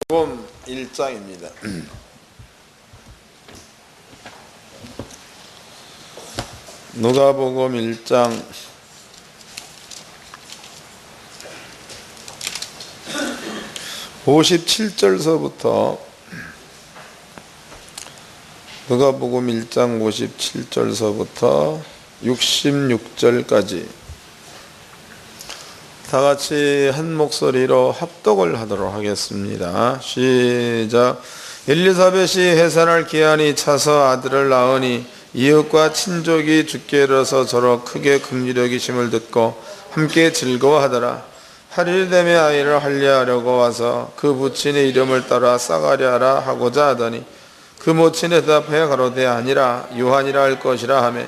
누가복음 1장입니다. 누가복음 1장 57절서부터 누가복음 1장 57절서부터 66절까지 다 같이 한 목소리로 합독을 하도록 하겠습니다. 시작. 엘리사벳이 해산할 기한이 차서 아들을 낳으니 이웃과 친족이 죽게 이르러서 저로 크게 긍휼히 여기심을 듣고 함께 즐거워하더라. 8일 되매 아이를 할례하려고 와서 그 부친의 이름을 따라 사가랴라 하고자 하더니 그 모친이 대답하여 가로되 아니라 요한이라 할 것이라 하며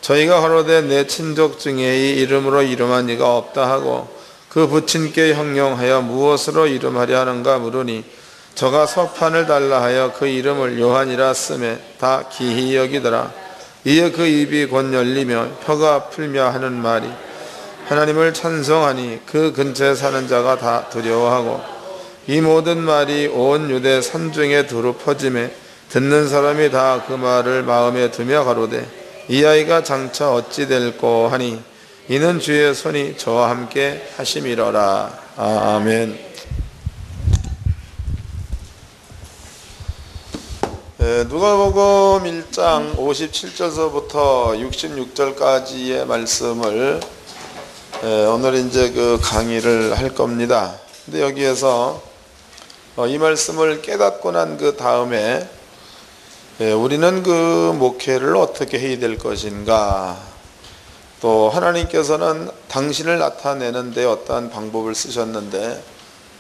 저희가 가로되 내 친족 중에 이 이름으로 이름한 이가 없다 하고 그 부친께 형용하여 무엇으로 이름하려 하는가 물으니 저가 서판을 달라 하여 그 이름을 요한이라 쓰매 다 기히 여기더라. 이에 그 입이 곧 열리며 혀가 풀며 하는 말이 하나님을 찬송하니 그 근처에 사는 자가 다 두려워하고 이 모든 말이 온 유대 산중에 두루 퍼지매 듣는 사람이 다 그 말을 마음에 두며 가로되 이 아이가 장차 어찌 될꼬 하니 이는 주의 손이 저와 함께 하심이로라. 아멘. 누가복음 1장 57절서부터 66절까지의 말씀을 오늘 이제 그 강의를 할 겁니다. 근데 여기에서 이 말씀을 깨닫고 난 그 다음에 우리는 그 목회를 어떻게 해야 될 것인가, 또 하나님께서는 당신을 나타내는 데 어떠한 방법을 쓰셨는데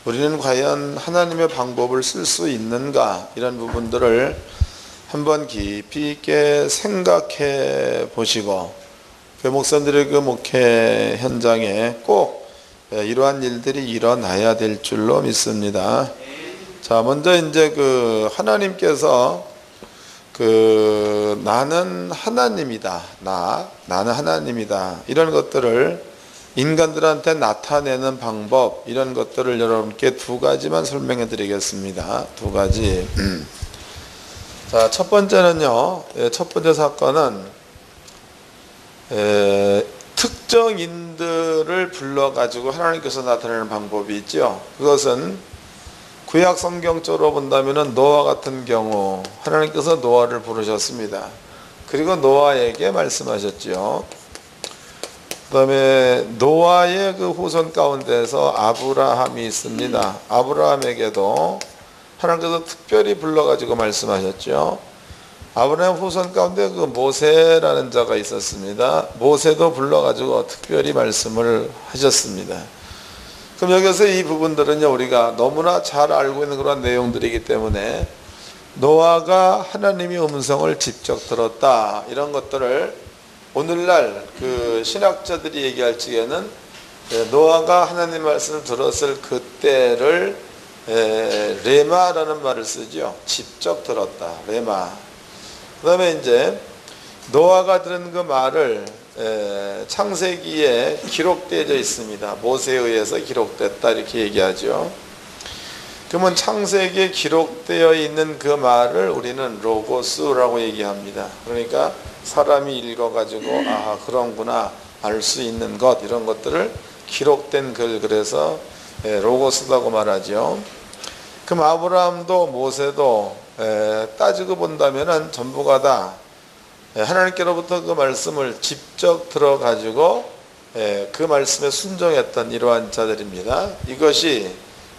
우리는 과연 하나님의 방법을 쓸 수 있는가, 이런 부분들을 한번 깊이 있게 생각해 보시고 그 목사님들의 그 목회 현장에 꼭 이러한 일들이 일어나야 될 줄로 믿습니다. 자, 먼저 이제 그 하나님께서 나는 하나님이다, 나는 하나님이다, 이런 것들을 인간들한테 나타내는 방법, 이런 것들을 여러분께 두 가지만 설명해 드리겠습니다. 두 가지. 자, 첫 번째는요, 첫 번째 사건은 특정인들을 불러가지고 하나님께서 나타내는 방법이 있죠. 그것은 구약 성경적으로 본다면 노아 같은 경우 하나님께서 노아를 부르셨습니다. 그리고 노아에게 말씀하셨죠. 그 다음에 노아의 그 후손 가운데서 아브라함이 있습니다. 아브라함에게도 하나님께서 특별히 불러가지고 말씀하셨죠. 아브라함 후손 가운데 그 모세라는 자가 있었습니다. 모세도 불러가지고 특별히 말씀을 하셨습니다. 그럼 여기서 이 부분들은요, 우리가 너무나 잘 알고 있는 그런 내용들이기 때문에 노아가 하나님의 음성을 직접 들었다, 이런 것들을 오늘날 그 신학자들이 얘기할 적에는 노아가 하나님 말씀을 들었을 그때를 레마라는 말을 쓰죠. 직접 들었다, 레마. 그 다음에 이제 노아가 들은 그 말을 창세기에 기록되어 있습니다. 모세에 의해서 기록됐다, 이렇게 얘기하죠. 그러면 창세기에 기록되어 있는 그 말을 우리는 로고스라고 얘기합니다. 그러니까 사람이 읽어가지고 아, 그런구나, 알 수 있는 것, 이런 것들을 기록된 글, 그래서 로고스라고 말하죠. 그럼 아브라함도 모세도 따지고 본다면은 전부가 다 하나님께로부터 그 말씀을 직접 들어가지고 그 말씀에 순종했던 이러한 자들입니다. 이것이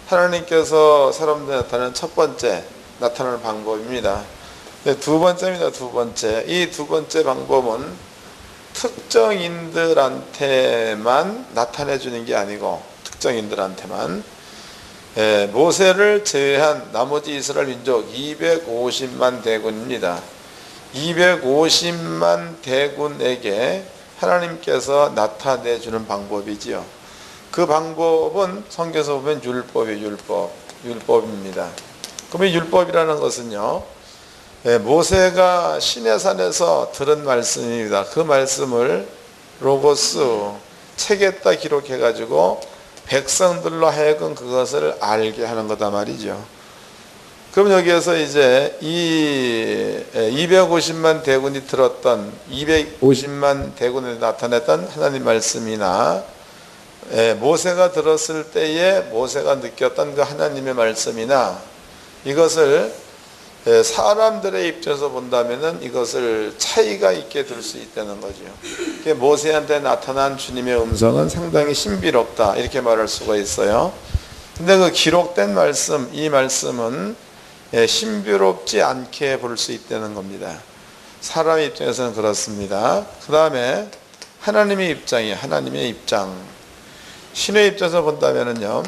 하나님께서 사람들에 나타나는 첫 번째 나타나는 방법입니다. 두 번째입니다. 두 번째. 이 두 번째 방법은 특정인들한테만 나타내 주는 게 아니고, 특정인들한테만, 모세를 제외한 나머지 이스라엘 민족 250만 대군입니다. 250만 대군에게 하나님께서 나타내 주는 방법이지요. 그 방법은 성경에서 보면 율법입니다. 그럼 이 율법이라는 것은요, 모세가 시내산에서 들은 말씀입니다. 그 말씀을 로고스 책에다 기록해 가지고 백성들로 하여금 그것을 알게 하는 거다 말이죠. 그럼 여기에서 이제 이 250만 대군이 들었던 250만 대군에 나타냈던 하나님 말씀이나 모세가 들었을 때에 모세가 느꼈던 그 하나님의 말씀이나 이것을 사람들의 입장에서 본다면은 이것을 차이가 있게 들 수 있다는 거죠. 모세한테 나타난 주님의 음성은 상당히 신비롭다 이렇게 말할 수가 있어요. 근데 그 기록된 말씀, 이 말씀은 신비롭지 않게 볼 수 있다는 겁니다. 사람의 입장에서는 그렇습니다. 그 다음에 하나님의 입장이에요. 하나님의 입장. 신의 입장에서 본다면은요,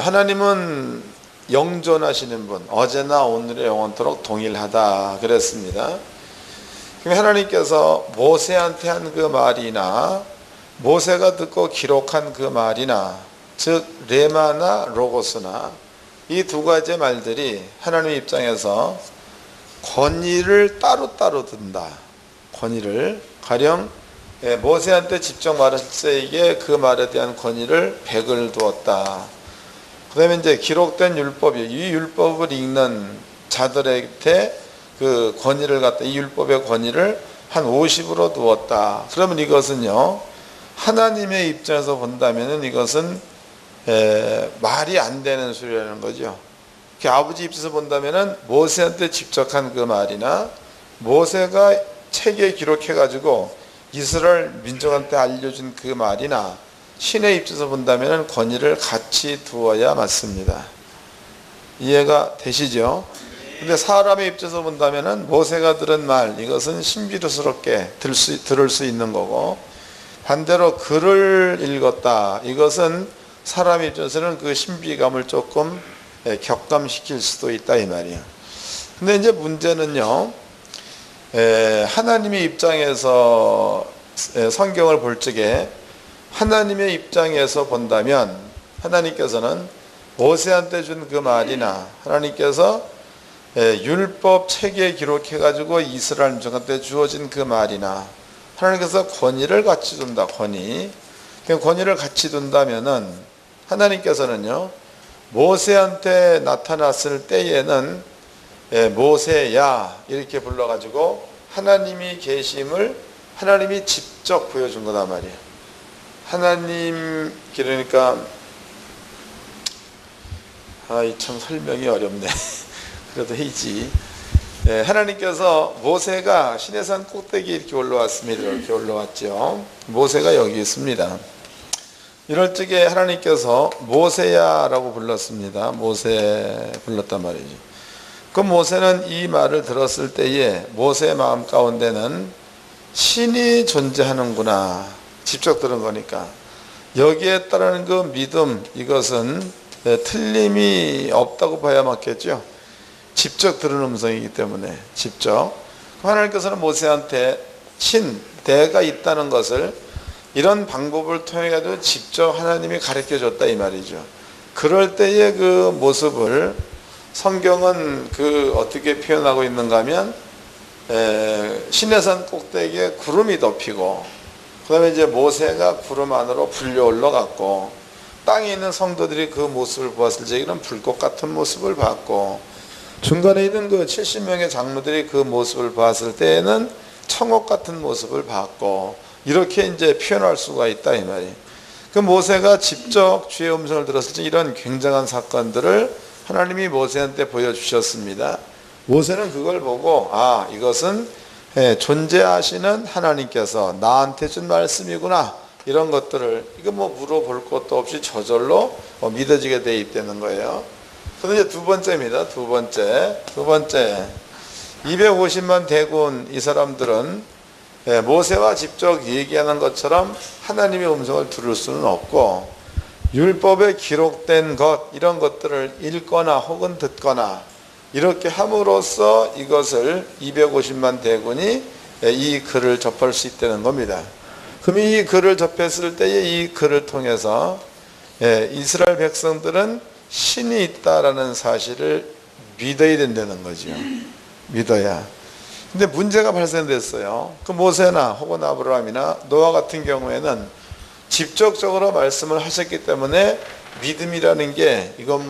하나님은 영존하시는 분, 어제나 오늘의 영원토록 동일하다 그랬습니다. 그럼 하나님께서 모세한테 한 그 말이나 모세가 듣고 기록한 그 말이나 즉 레마나 로고스나 이 두 가지 말들이 하나님 입장에서 권위를 따로따로 둔다. 권위를 가령 모세한테 직접 말했을 때에 그 말에 대한 권위를 100을 두었다. 그 다음에 이제 기록된 율법이 이 율법을 읽는 자들한테 그 권위를 갖다 이 율법의 권위를 한 50으로 두었다. 그러면 이것은요 하나님의 입장에서 본다면은 이것은 말이 안 되는 소리라는 거죠. 아버지 입장에서 본다면은 모세한테 직접 한 그 말이나 모세가 책에 기록해 가지고 이스라엘 민족한테 알려준 그 말이나 신의 입장에서 본다면은 권위를 같이 두어야 맞습니다. 이해가 되시죠? 근데 사람의 입장에서 본다면은 모세가 들은 말 이것은 신비스럽게 들을 수 있는 거고, 반대로 글을 읽었다 이것은 사람의 입장에서는 그 신비감을 조금 격감시킬 수도 있다 이 말이에요. 근데 이제 문제는요, 하나님의 입장에서 성경을 볼 적에 하나님의 입장에서 본다면 하나님께서는 모세한테 준 그 말이나 하나님께서 율법 책에 기록해 가지고 이스라엘 민족한테 주어진 그 말이나 하나님께서 권위를 같이 둔다. 권위를 같이 둔다면은 하나님께서는요 모세한테 나타났을 때에는 모세야 이렇게 불러가지고 하나님이 계심을 하나님이 직접 보여준 거단 말이에요. 하나님 그러니까 참 설명이 어렵네. 그래도 해지. 하나님께서 모세가 시내산 꼭대기 이렇게 올라왔습니다. 이렇게 올라왔죠. 모세가 여기 있습니다. 이럴 적에 하나님께서 모세야라고 불렀습니다. 모세 불렀단 말이죠. 그 모세는 이 말을 들었을 때에 모세의 마음 가운데는 신이 존재하는구나 직접 들은 거니까 여기에 따르는 그 믿음 이것은 틀림이 없다고 봐야 맞겠죠. 직접 들은 음성이기 때문에 직접 하나님께서는 모세한테 대가 있다는 것을 이런 방법을 통해 가지고 직접 하나님이 가르쳐 줬다 이 말이죠. 그럴 때의 그 모습을 성경은 어떻게 표현하고 있는가 하면 시내산 꼭대기에 구름이 덮이고 그 다음에 이제 모세가 구름 안으로 불려 올라갔고 땅에 있는 성도들이 그 모습을 보았을 적에는 불꽃 같은 모습을 봤고 중간에 있는 그 70명의 장로들이 그 모습을 봤을 때에는 청옥 같은 모습을 봤고 이렇게 이제 표현할 수가 있다 이 말이에요. 그 모세가 직접 주의 음성을 들었을 때 이런 굉장한 사건들을 하나님이 모세한테 보여주셨습니다. 모세는 그걸 보고 이것은 존재하시는 하나님께서 나한테 준 말씀이구나 이런 것들을 이거 물어볼 것도 없이 저절로 믿어지게 돼 있다는 거예요. 그런데 이제 두 번째입니다. 두 번째 250만 대군 이 사람들은 모세와 직접 얘기하는 것처럼 하나님의 음성을 들을 수는 없고 율법에 기록된 것 이런 것들을 읽거나 혹은 듣거나 이렇게 함으로써 이것을 250만 대군이 이 글을 접할 수 있다는 겁니다. 그럼 이 글을 접했을 때에 이 글을 통해서 이스라엘 백성들은 신이 있다라는 사실을 믿어야 된다는 거죠. 믿어야. 근데 문제가 발생됐어요. 그 모세나 혹은 아브라함이나 노아 같은 경우에는 직접적으로 말씀을 하셨기 때문에 믿음이라는 게 이건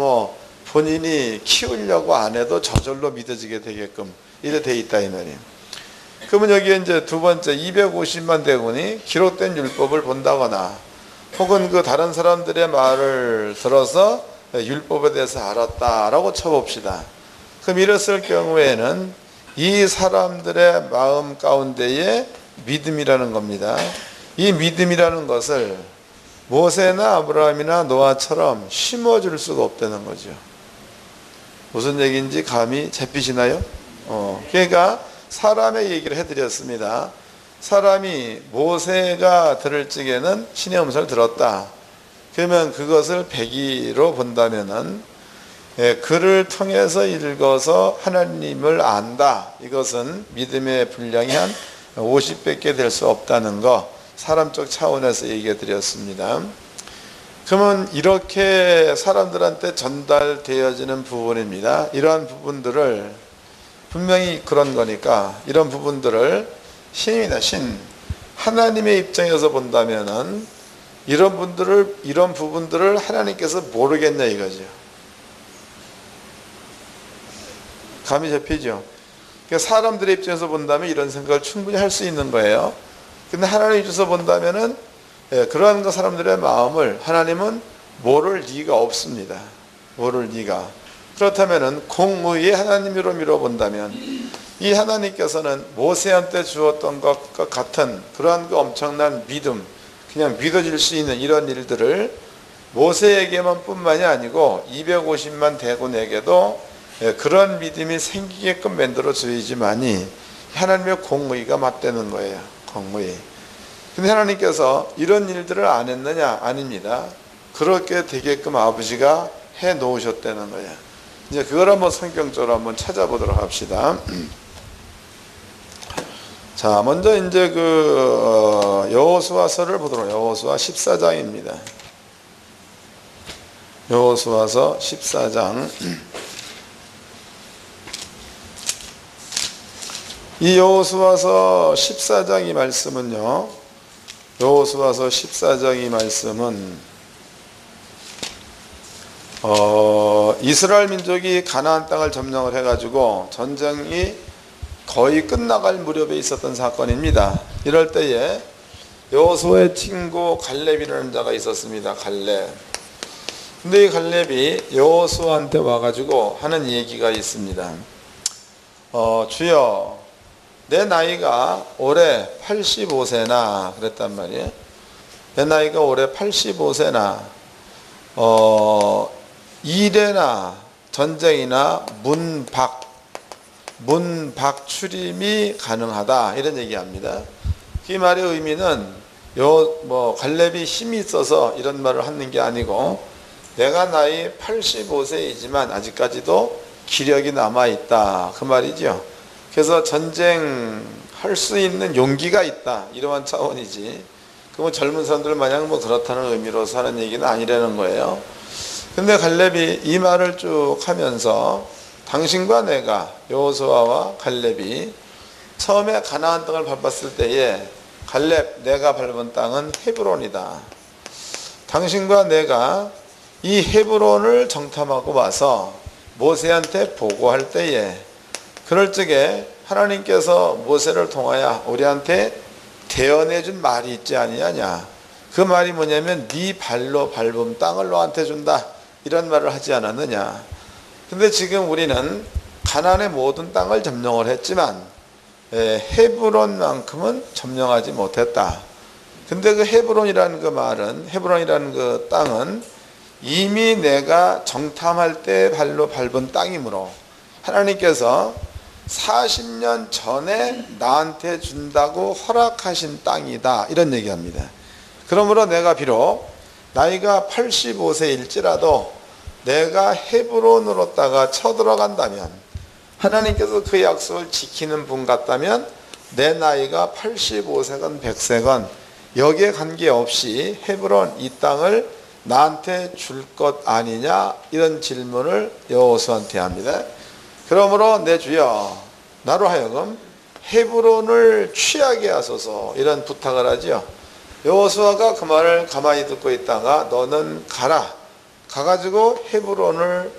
본인이 키우려고 안 해도 저절로 믿어지게 되게끔 이래 돼 있다 이 말이에요. 그러면 여기에 이제 두 번째 250만 대군이 기록된 율법을 본다거나 혹은 그 다른 사람들의 말을 들어서 율법에 대해서 알았다라고 쳐봅시다. 그럼 이랬을 경우에는 이 사람들의 마음 가운데에 믿음이라는 겁니다. 이 믿음이라는 것을 모세나 아브라함이나 노아처럼 심어줄 수가 없다는 거죠. 무슨 얘기인지 감이 잡히시나요? 그러니까 사람의 얘기를 해드렸습니다. 사람이 모세가 들을 적에는 신의 음성을 들었다. 그러면 그것을 백의로 본다면은 글을 통해서 읽어서 하나님을 안다. 이것은 믿음의 분량이 한 50밖에 될 수 없다는 거 사람적 차원에서 얘기해 드렸습니다. 그러면 이렇게 사람들한테 전달되어지는 부분입니다. 이러한 부분들을 분명히 그런 거니까 이런 부분들을 신입니다. 신. 하나님의 입장에서 본다면은 이런 부분들을 하나님께서 모르겠냐 이거죠. 감이 잡히죠. 그러니까 사람들의 입장에서 본다면 이런 생각을 충분히 할 수 있는 거예요. 근데 하나님 입장에서 본다면은 그러한 그 사람들의 마음을 하나님은 모를 리가 없습니다. 모를 리가. 그렇다면은 공의의 하나님으로 밀어본다면 이 하나님께서는 모세한테 주었던 것과 같은 그러한 그 엄청난 믿음, 그냥 믿어질 수 있는 이런 일들을 모세에게만 뿐만이 아니고 250만 대군에게도 그런 믿음이 생기게끔 만들어 줘야지만이 하나님의 공의가 맞대는 거예요. 공의. 근데 하나님께서 이런 일들을 안 했느냐? 아닙니다. 그렇게 되게끔 아버지가 해 놓으셨다는 거예요. 이제 그걸 한번 성경적으로 한번 찾아보도록 합시다. 자, 먼저 이제 여호수아서를 보도록. 여호수아 14장입니다. 여호수아서 14장. 이 여호수아서 14장 이 말씀은요. 여호수아서 14장 이 말씀은 이스라엘 민족이 가나안 땅을 점령을 해가지고 전쟁이 거의 끝나갈 무렵에 있었던 사건입니다. 이럴 때에 여호수아의 친구 갈렙이라는 자가 있었습니다. 갈렙. 근데 이 갈렙이 여호수아한테 와가지고 하는 얘기가 있습니다. 주여, 내 나이가 올해 85세나 그랬단 말이에요. 내 나이가 올해 85세나 일해나 전쟁이나 문박 출임이 가능하다 이런 얘기합니다. 이 말의 의미는 갈렙이 힘이 있어서 이런 말을 하는 게 아니고 내가 나이 85세이지만 아직까지도 기력이 남아있다 그 말이죠. 그래서 전쟁할 수 있는 용기가 있다 이러한 차원이지 그럼 젊은 사람들 마냥 그렇다는 의미로서 하는 얘기는 아니라는 거예요. 근데 갈렙이 이 말을 쭉 하면서 당신과 내가 여호수아와 갈렙이 처음에 가나안 땅을 밟았을 때에 갈렙 내가 밟은 땅은 헤브론이다. 당신과 내가 이 헤브론을 정탐하고 와서 모세한테 보고할 때에 그럴 적에 하나님께서 모세를 통하여 우리한테 대언해준 말이 있지 아니하냐. 그 말이 뭐냐면 네 발로 밟은 땅을 너한테 준다 이런 말을 하지 않았느냐. 근데 지금 우리는 가나안의 모든 땅을 점령을 했지만 헤브론만큼은 점령하지 못했다. 근데 그 헤브론이라는 그 말은 헤브론이라는 그 땅은 이미 내가 정탐할 때 발로 밟은 땅이므로 하나님께서 40년 전에 나한테 준다고 허락하신 땅이다 이런 얘기합니다. 그러므로 내가 비록 나이가 85세일지라도 내가 헤브론으로다가 쳐들어간다면 하나님께서 그 약속을 지키는 분 같다면 내 나이가 85세건 100세건 여기에 관계없이 헤브론 이 땅을 나한테 줄 것 아니냐 이런 질문을 여호수아한테 합니다. 그러므로 내 주여 나로 하여금 헤브론을 취하게 하소서 이런 부탁을 하죠. 여호수아가 그 말을 가만히 듣고 있다가 너는 가라. 가가지고 헤브론을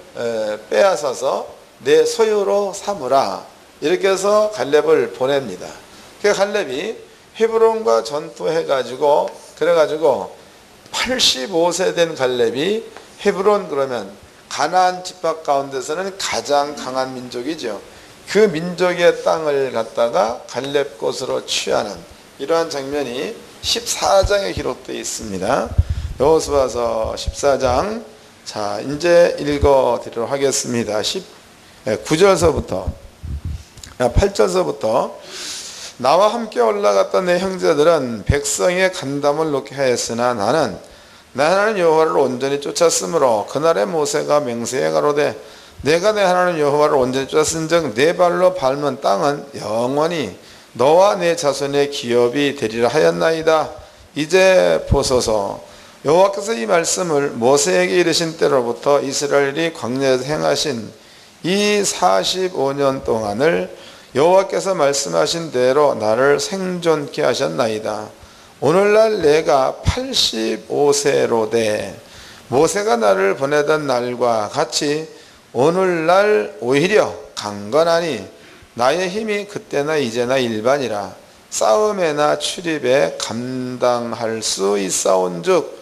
빼앗아서 내 소유로 삼으라. 이렇게 해서 갈렙을 보냅니다. 그 갈렙이 헤브론과 전투해가지고 그래가지고 85세 된 갈렙이 헤브론 그러면 가나안 지파 가운데서는 가장 강한 민족이죠. 그 민족의 땅을 갖다가 갈렙 곳으로 취하는 이러한 장면이 14장에 기록되어 있습니다. 여호수아서 14장 자 이제 읽어드리도록 하겠습니다. 9절서부터 8절서부터 나와 함께 올라갔던 내 형제들은 백성의 간담을 놓게 하였으나 나는 내 하나님 여호와를 온전히 쫓았으므로 그날에 모세가 맹세해 가로되 내가 내 하나님 여호와를 온전히 쫓았은즉 내 발로 밟는 땅은 영원히 너와 내 자손의 기업이 되리라 하였나이다. 이제 보소서 여호와께서 이 말씀을 모세에게 이르신 때로부터 이스라엘이 광야에서 행하신 이 45년 동안을 여호와께서 말씀하신 대로 나를 생존케 하셨나이다. 오늘날 내가 85세로 돼 모세가 나를 보내던 날과 같이 오늘날 오히려 강건하니 나의 힘이 그때나 이제나 일반이라 싸움에나 출입에 감당할 수 있사온즉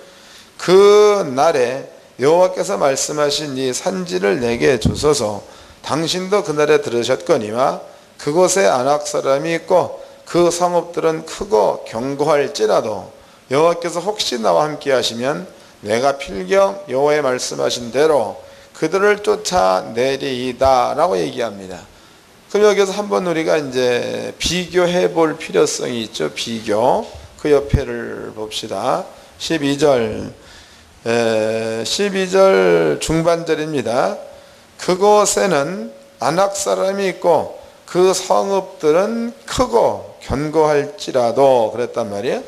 그 날에 여호와께서 말씀하신 이 산지를 내게 주소서. 당신도 그날에 들으셨거니와 그곳에 아낙 사람이 있고 그 성읍들은 크고 견고할지라도 여호와께서 혹시 나와 함께 하시면 내가 필경 여호와의 말씀하신 대로 그들을 쫓아내리이다 라고 얘기합니다. 그럼 여기서 한번 우리가 이제 비교해 볼 필요성이 있죠. 비교. 그 옆에를 봅시다. 12절 중반절입니다. 그곳에는 아낙 사람이 있고 그 성읍들은 크고 견고할지라도 그랬단 말이에요.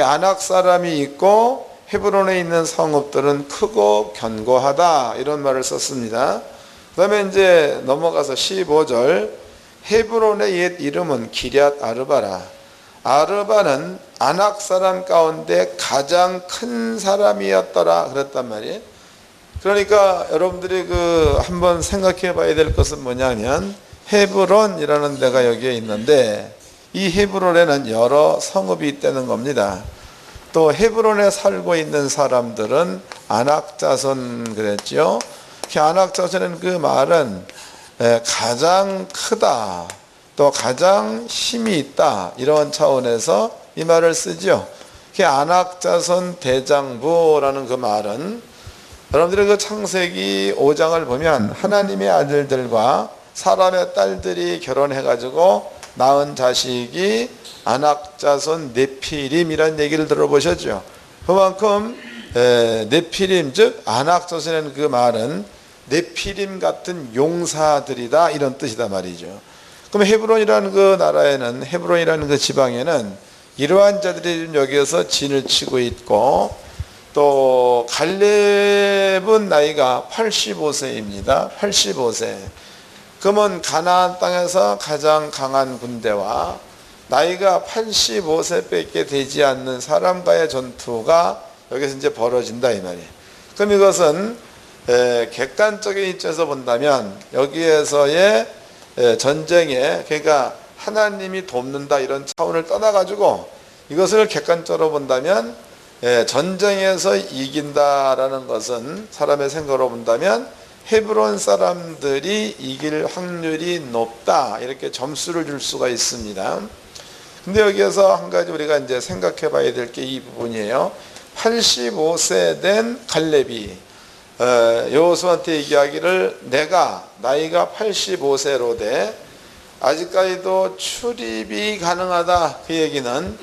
아낙 사람이 있고 헤브론에 있는 성읍들은 크고 견고하다 이런 말을 썼습니다. 그 다음에 이제 넘어가서 15절 헤브론의 옛 이름은 기럇 아르바라. 아르바는 아낙 사람 가운데 가장 큰 사람이었더라 그랬단 말이에요. 그러니까 여러분들이 한번 생각해 봐야 될 것은 뭐냐면 헤브론이라는 데가 여기에 있는데 이 헤브론에는 여러 성읍이 있다는 겁니다. 또 헤브론에 살고 있는 사람들은 아낙 자손 그랬죠. 아낙 자손은 그 말은 가장 크다 또 가장 힘이 있다 이런 차원에서 이 말을 쓰죠. 아낙 자손 대장부라는 그 말은 여러분들이 그 창세기 5장을 보면 하나님의 아들들과 사람의 딸들이 결혼해가지고 낳은 자식이 아낙 자손 네피림이라는 얘기를 들어보셨죠. 그만큼 네피림 즉 아낙 자손이라는 그 말은 네피림 같은 용사들이다 이런 뜻이다 말이죠. 그럼 헤브론이라는 그 나라에는 헤브론이라는 그 지방에는 이러한 자들이 여기에서 진을 치고 있고 또 갈렙은 나이가 85세입니다. 85세. 그러면 가나안 땅에서 가장 강한 군대와 나이가 85세밖에 되지 않는 사람과의 전투가 여기서 이제 벌어진다 이 말이에요. 그럼 이것은 객관적인 입장에서 본다면 여기에서의 전쟁에 그러니까 하나님이 돕는다 이런 차원을 떠나가지고 이것을 객관적으로 본다면 전쟁에서 이긴다라는 것은 사람의 생각으로 본다면 헤브론 사람들이 이길 확률이 높다 이렇게 점수를 줄 수가 있습니다. 근데 여기에서 한 가지 우리가 이제 생각해 봐야 될 게 이 부분이에요. 85세 된 갈렙이 여호수아한테 얘기하기를 내가 나이가 85세로 돼 아직까지도 출입이 가능하다. 그 얘기는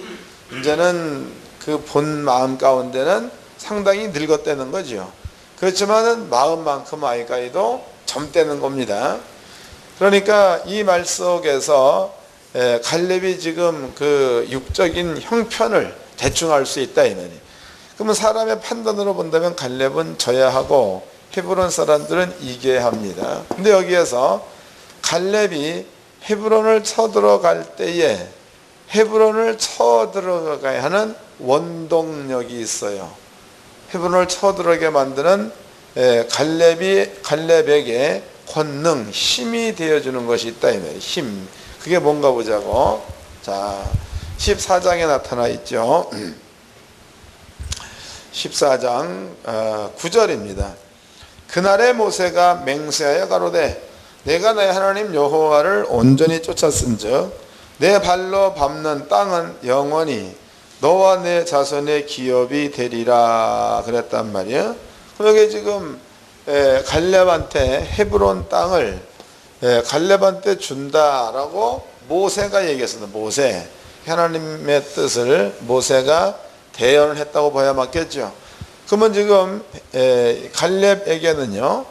이제는 그 본 마음 가운데는 상당히 늙었다는 거죠. 그렇지만은 마음만큼 아직까지도 젊다는 겁니다. 그러니까 이 말 속에서 갈렙이 지금 그 육적인 형편을 대충 알 수 있다 이 말이에요. 그러면 사람의 판단으로 본다면 갈렙은 져야 하고 헤브론 사람들은 이겨야 합니다. 근데 여기에서 갈렙이 헤브론을 쳐들어갈 때에 헤브론을 쳐들어가야 하는 원동력이 있어요. 헤브론을 쳐들어가게 만드는 갈렙에게 권능, 힘이 되어주는 것이 있다 이 말이에요. 힘. 그게 뭔가 보자고. 자, 14장에 나타나 있죠. 14장 9절입니다. 그날에 모세가 맹세하여 가로되 내가 내 하나님 여호와를 온전히 쫓았은즉 내 발로 밟는 땅은 영원히 너와 내 자손의 기업이 되리라 그랬단 말이에요. 그럼 여기 지금 갈렙한테 헤브론 땅을 갈렙한테 준다라고 모세가 얘기했습니다. 모세, 하나님의 뜻을 모세가 대언을 했다고 봐야 맞겠죠. 그러면 지금 갈렙에게는요,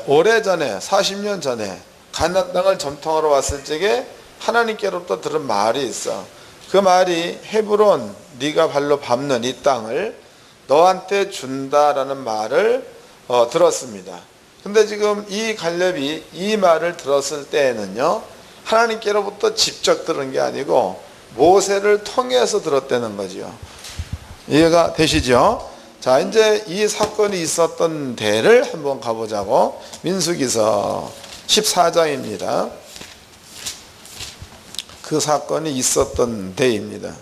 오래전에 40년 전에 가나안 땅을 점통하러 왔을 적에 하나님께로부터 들은 말이 있어. 그 말이 헤브론, 네가 발로 밟는 이 땅을 너한테 준다라는 말을 들었습니다. 근데 지금 이 갈렙이 이 말을 들었을 때에는요, 하나님께로부터 직접 들은 게 아니고 모세를 통해서 들었다는 거죠. 이해가 되시죠? 자, 이제 이 사건이 있었던 데를 한번 가보자고. 민수기서 14장입니다. 그 사건이 있었던 데입니다.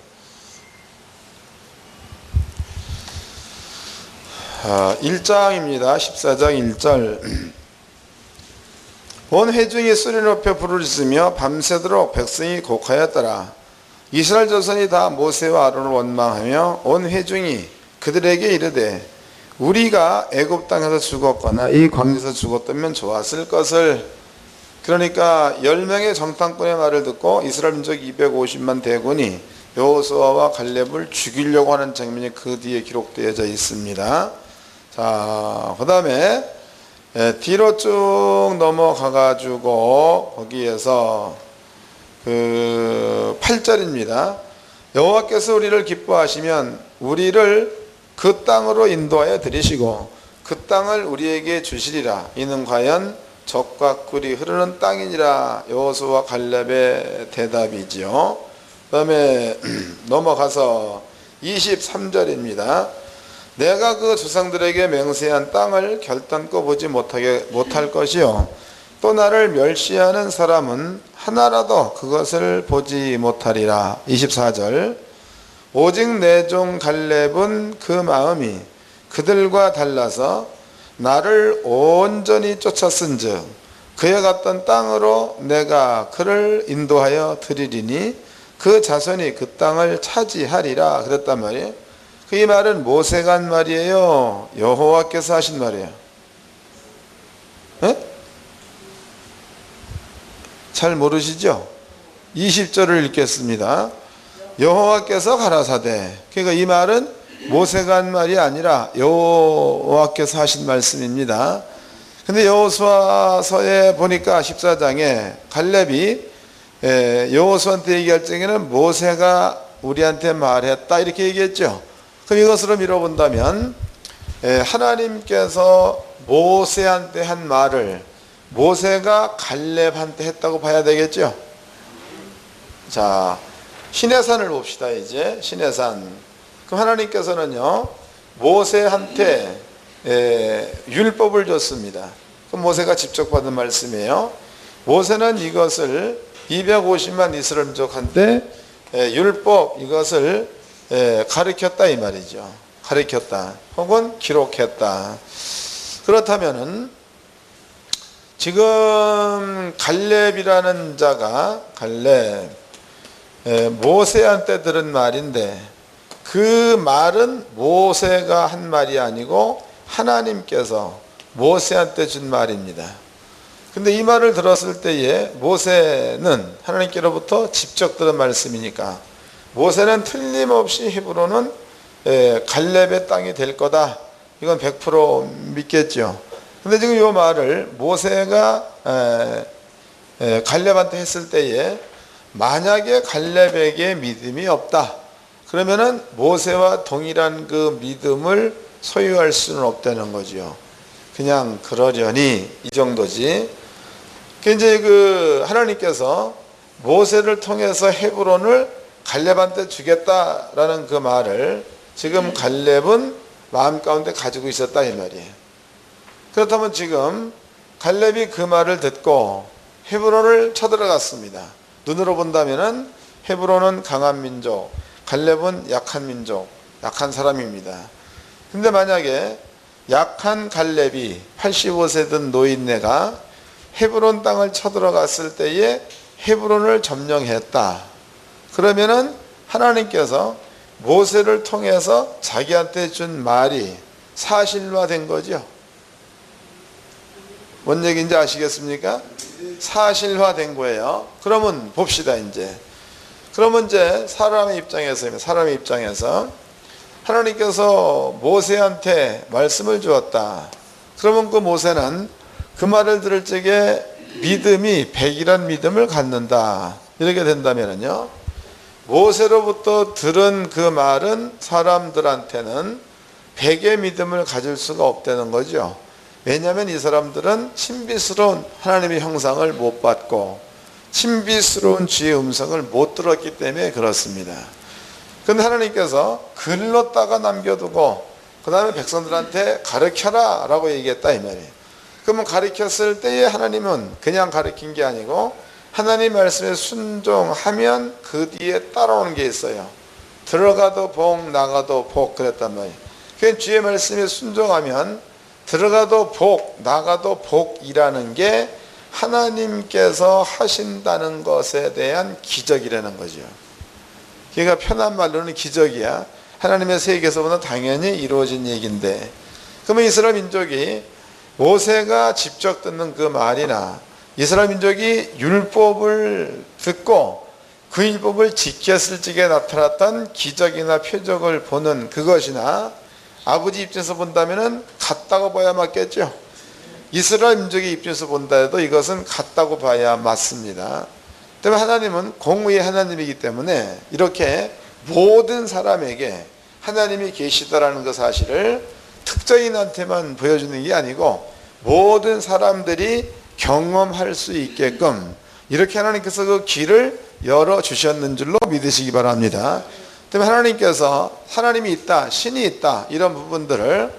1장입니다. 14장 1절. 온 회중이 소리 높여 부르짖으며 밤새도록 백성이 곡하였더라. 이스라엘 자손이 다 모세와 아론을 원망하며 온 회중이 그들에게 이르되 우리가 애굽 땅에서 죽었거나 이 광야에서 죽었다면 좋았을 것을. 그러니까 10명의 정탐꾼의 말을 듣고 이스라엘 민족 250만 대군이 여호수아와 갈렙을 죽이려고 하는 장면이 그 뒤에 기록되어져 있습니다. 자, 그 다음에 뒤로 쭉 넘어가 가지고 거기에서 그 8절입니다. 여호와께서 우리를 기뻐하시면 우리를 그 땅으로 인도하여 들이시고 그 땅을 우리에게 주시리라. 이는 과연 젖과 꿀이 흐르는 땅이니라. 여호수아 갈렙의 대답이지요. 그 다음에 넘어가서 23절입니다. 내가 그 조상들에게 맹세한 땅을 결단코 보지 못할 것이요 또 나를 멸시하는 사람은 하나라도 그것을 보지 못하리라. 24절. 오직 내 종 갈렙은 그 마음이 그들과 달라서 나를 온전히 쫓았은즉 그에 갔던 땅으로 내가 그를 인도하여 드리리니 그 자손이 그 땅을 차지하리라 그랬단 말이에요. 이 말은 모세가 한 말이에요? 여호와께서 하신 말이에요? 네? 잘 모르시죠? 20절을 읽겠습니다. 여호와께서 가라사대. 그러니까 이 말은 모세가 한 말이 아니라 여호와께서 하신 말씀입니다. 근데 여호수아서에 보니까 14장에 갈렙이 여호수아한테 얘기할 적에는 모세가 우리한테 말했다 이렇게 얘기했죠. 그럼 이것으로 밀어본다면 하나님께서 모세한테 한 말을 모세가 갈렙한테 했다고 봐야 되겠죠. 자, 시내산을 봅시다. 이제 시내산. 그럼 하나님께서는요 모세한테 율법을 줬습니다. 그럼 모세가 직접 받은 말씀이에요. 모세는 이것을 250만 이스라엘 민족한테 율법 이것을 가르쳤다 이 말이죠. 가르쳤다 혹은 기록했다. 그렇다면은 지금 갈렙이라는 자가 모세한테 들은 말인데 그 말은 모세가 한 말이 아니고 하나님께서 모세한테 준 말입니다. 근데 이 말을 들었을 때에 모세는 하나님께로부터 직접 들은 말씀이니까 모세는 틀림없이 히브로는 갈렙의 땅이 될 거다. 이건 100% 믿겠죠. 근데 지금 이 말을 모세가 갈렙한테 했을 때에 만약에 갈렙에게 믿음이 없다. 그러면은 모세와 동일한 그 믿음을 소유할 수는 없다는 거죠. 그냥 그러려니 이 정도지. 이제 그 하나님께서 모세를 통해서 헤브론을 갈렙한테 주겠다라는 그 말을 지금 갈렙은 마음 가운데 가지고 있었다 이 말이에요. 그렇다면 지금 갈렙이 그 말을 듣고 헤브론을 쳐들어갔습니다. 눈으로 본다면은 헤브론은 강한 민족, 갈렙은 약한 민족, 약한 사람입니다. 근데 만약에 약한 갈렙이 85세 된 노인네가 헤브론 땅을 쳐들어갔을 때에 헤브론을 점령했다. 그러면은 하나님께서 모세를 통해서 자기한테 준 말이 사실화된 거죠. 뭔 얘기인지 아시겠습니까? 사실화된 거예요. 그러면 봅시다 이제. 그러면 이제 사람의 입장에서 하나님께서 모세한테 말씀을 주었다. 그러면 그 모세는 그 말을 들을 적에 믿음이 100이란 믿음을 갖는다. 이렇게 된다면요, 모세로부터 들은 그 말은 사람들한테는 100의 믿음을 가질 수가 없다는 거죠. 왜냐하면 이 사람들은 신비스러운 하나님의 형상을 못 받고 신비스러운 주의 음성을 못 들었기 때문에 그렇습니다. 그런데 하나님께서 글로다가 남겨두고 그 다음에 백성들한테 가르쳐라 라고 얘기했다 이 말이에요. 그러면 가르쳤을 때에 하나님은 그냥 가르친 게 아니고 하나님 말씀에 순종하면 그 뒤에 따라오는 게 있어요. 들어가도 복, 나가도 복, 그랬단 말이에요. 그러니까 주의 말씀에 순종하면 들어가도 복, 나가도 복이라는 게 하나님께서 하신다는 것에 대한 기적이라는 거죠. 그러니까 편한 말로는 기적이야. 하나님의 세계에서보다 당연히 이루어진 얘기인데, 그러면 이스라엘 민족이 모세가 직접 듣는 그 말이나 이스라엘 민족이 율법을 듣고 그 율법을 지켰을 적에 나타났던 기적이나 표적을 보는 그것이나 아버지 입장에서 본다면 같다고 봐야 맞겠죠. 이스라엘 민족의 입장에서 본다 해도 이것은 같다고 봐야 맞습니다. 때문에 하나님은 공의의 하나님이기 때문에 이렇게 모든 사람에게 하나님이 계시다라는 그 사실을 특정인한테만 보여주는 게 아니고 모든 사람들이 경험할 수 있게끔 이렇게 하나님께서 그 길을 열어주셨는 줄로 믿으시기 바랍니다. 때문에 하나님께서 하나님이 있다, 신이 있다 이런 부분들을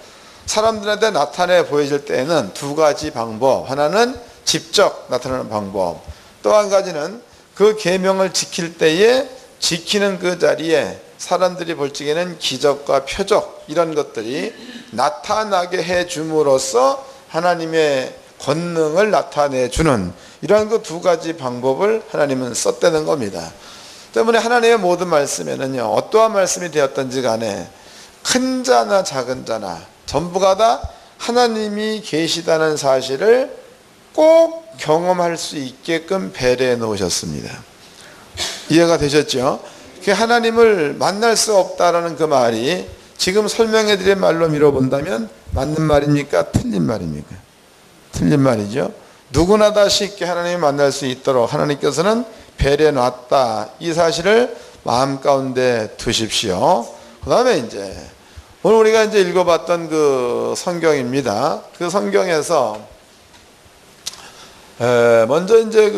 사람들한테 나타내 보여줄 때에는 두 가지 방법, 하나는 직접 나타나는 방법, 또 한 가지는 그 계명을 지킬 때에 지키는 그 자리에 사람들이 볼 적에는 기적과 표적 이런 것들이 나타나게 해줌으로써 하나님의 권능을 나타내주는 이러한 그 두 가지 방법을 하나님은 썼다는 겁니다. 때문에 하나님의 모든 말씀에는요, 어떠한 말씀이 되었든지 간에 큰 자나 작은 자나 전부가 다 하나님이 계시다는 사실을 꼭 경험할 수 있게끔 배려해 놓으셨습니다. 이해가 되셨죠? 하나님을 만날 수 없다라는 그 말이 지금 설명해 드린 말로 밀어본다면 맞는 말입니까? 틀린 말입니까? 틀린 말이죠. 누구나 다 쉽게 하나님을 만날 수 있도록 하나님께서는 배려해 놨다. 이 사실을 마음 가운데 두십시오. 그 다음에 이제 오늘 우리가 이제 읽어봤던 그 성경입니다. 그 성경에서 먼저 이제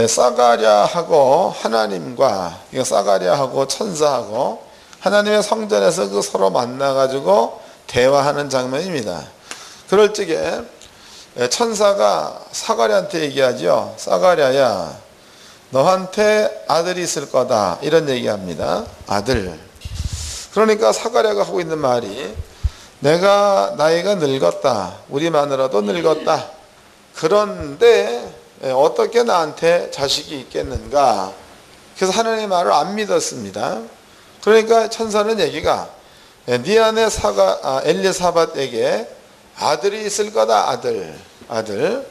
사가랴하고 하나님과, 사가랴하고 천사하고 하나님의 성전에서 그 서로 만나가지고 대화하는 장면입니다. 그럴 적에 천사가 사가랴한테 얘기하죠. 사가랴야, 너한테 아들이 있을 거다. 이런 얘기합니다. 아들. 그러니까 사가랴가 하고 있는 말이, 내가 나이가 늙었다. 우리 마누라도 늙었다. 그런데 어떻게 나한테 자식이 있겠는가? 그래서 하나님의 말을 안 믿었습니다. 그러니까 천사는 얘기가, 네 아내 엘리사밧에게 아들이 있을 거다. 아들.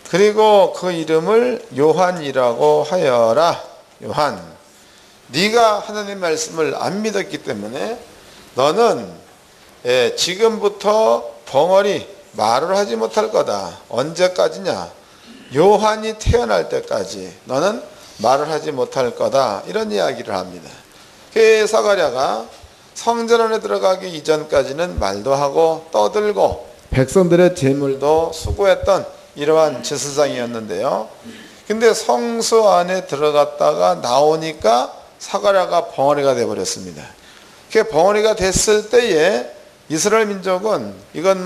그리고 그 이름을 요한이라고 하여라. 요한. 네가 하나님 말씀을 안 믿었기 때문에 너는 지금부터 벙어리 말을 하지 못할 거다. 언제까지냐? 요한이 태어날 때까지 너는 말을 하지 못할 거다. 이런 이야기를 합니다. 사가랴가 성전 안에 들어가기 이전까지는 말도 하고 떠들고 백성들의 재물도 수고했던 이러한 제사장이었는데요. 근데 성소 안에 들어갔다가 나오니까 사가랴가 벙어리가 되어버렸습니다. 그 벙어리가 됐을 때에 이스라엘 민족은 이건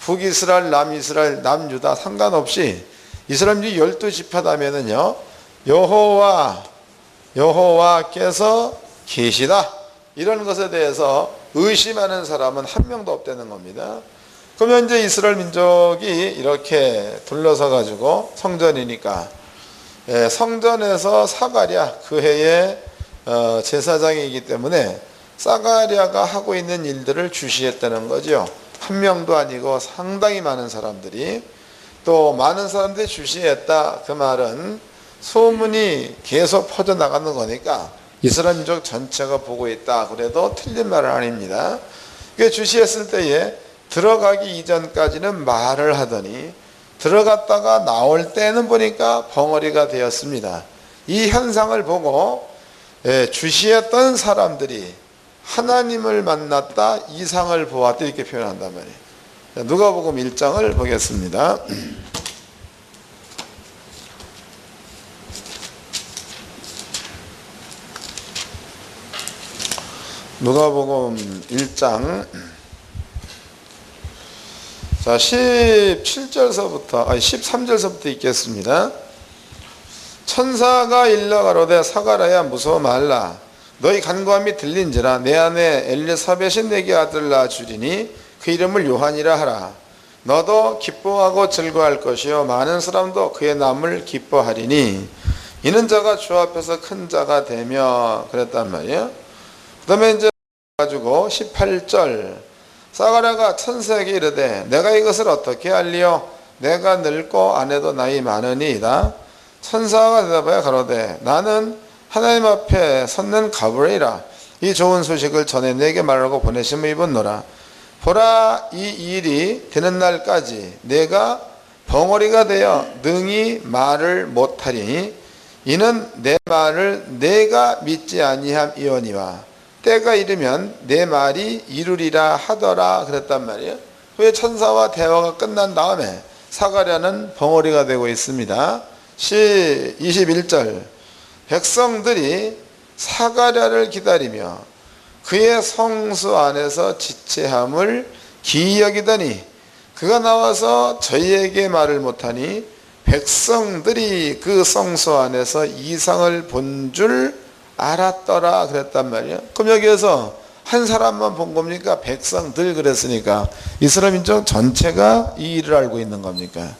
북이스라엘, 남이스라엘, 남유다 상관없이 이스라엘이 12지파다면은요 여호와께서 계시다 이런 것에 대해서 의심하는 사람은 한 명도 없다는 겁니다. 그러면 이제 이스라엘 민족이 이렇게 둘러서 가지고 성전이니까 성전에서 사가랴 그 해의 제사장이기 때문에 사가랴가 하고 있는 일들을 주시했다는 거죠. 한 명도 아니고 상당히 많은 사람들이, 또 많은 사람들이 주시했다 그 말은 소문이 계속 퍼져나가는 거니까 이스라엘 민족 전체가 보고 있다 그래도 틀린 말은 아닙니다. 주시했을 때에 들어가기 이전까지는 말을 하더니 들어갔다가 나올 때는 보니까 벙어리가 되었습니다. 이 현상을 보고 주시했던 사람들이 하나님을 만났다, 이상을 보았다 이렇게 표현한단 말이에요. 누가복음 1장을 보겠습니다. 누가복음 1장 자 13절서부터 읽겠습니다. 천사가 일러 가로되 사가랴야 무서워 말라. 너희 간구함이 들린지라. 내 아내 엘리사벳이 내게 아들을 낳아 주리니 그 이름을 요한이라 하라. 너도 기뻐하고 즐거워할 것이요 많은 사람도 그의 남을 기뻐하리니 이는 저가 주 앞에서 큰 자가 되며 그랬단 말이에요. 그 다음에 이제 가지고 18절 사가랴가 천사에게 이르되 내가 이것을 어떻게 알리요? 내가 늙고 아내도 나이 많으니이다. 천사가 대답하여 가로되 나는 하나님 앞에 섰는 가브리엘이라. 이 좋은 소식을 전해 내게 말하고 보내심을 입었노라. 보라, 이 일이 되는 날까지 내가 벙어리가 되어 능히 말을 못하리니 이는 내 말을 내가 믿지 아니함이오니와 때가 이르면 내 말이 이루리라 하더라 그랬단 말이에요. 왜 천사와 대화가 끝난 다음에 사가랴는 벙어리가 되고 있습니다. 21절 백성들이 사가랴를 기다리며 그의 성수 안에서 지체함을 기이 여기더니 그가 나와서 저희에게 말을 못하니 백성들이 그 성수 안에서 이상을 본 줄 알았더라 그랬단 말이에요. 그럼 여기에서 한 사람만 본 겁니까? 백성들 그랬으니까 이스라엘 민족 전체가 이 일을 알고 있는 겁니까?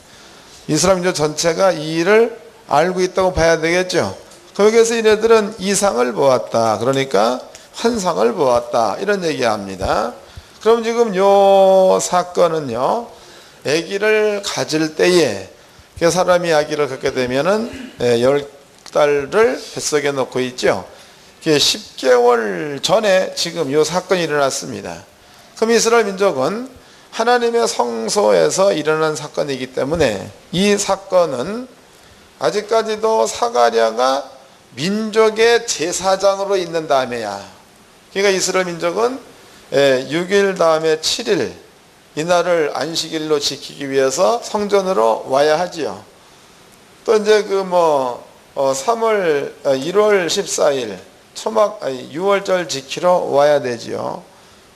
이스라엘 민족 전체가 이 일을 알고 있다고 봐야 되겠죠. 거기에서 이네들은 이상을 보았다. 그러니까 환상을 보았다. 이런 얘기합니다. 그럼 지금 요 사건은요, 아기를 가질 때에 사람이 아기를 갖게 되면은 10달을 뱃속에 놓고 있죠. 10개월 전에 지금 요 사건이 일어났습니다. 그럼 이스라엘 민족은 하나님의 성소에서 일어난 사건이기 때문에 이 사건은 아직까지도 사가랴가 민족의 제사장으로 있는 다음에야, 그러니까 이스라엘 민족은 6일 다음에 7일 이날을 안식일로 지키기 위해서 성전으로 와야 하지요. 또 이제 1월 14일 6월절 지키러 와야 되지요.